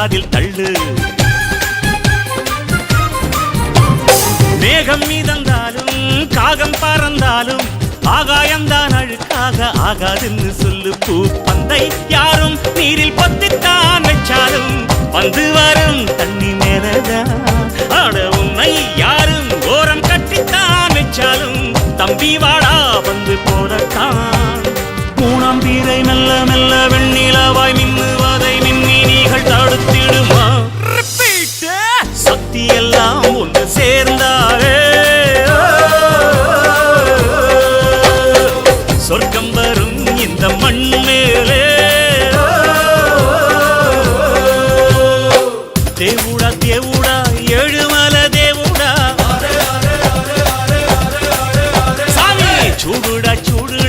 காதில் தள்ளு. மேகம் மீதந்தாலும் காகம் பறந்தாலும் ஆகாயம்தான் அழுக்காக ஆகாதுன்னு சொல்லு. பூ பந்தை யாரும் நீரில் பத்தித்தான் வச்சாலும் வந்து வரும் தண்ணி மேலதான். ஆட உன்னை யாரும் ஓரம் கட்டித்தான் வச்சாலும் தம்பி வாடா வந்து போறத்தான். மூணாம் பீரை மெல்ல மெல்ல வெண்ணிலவாய் மின்னுவதை மின்மினிகள் தடுத்திடுமா? சக்தி எல்லாம் ஒன்று சேர்ந்தாரே சொர்க்கம்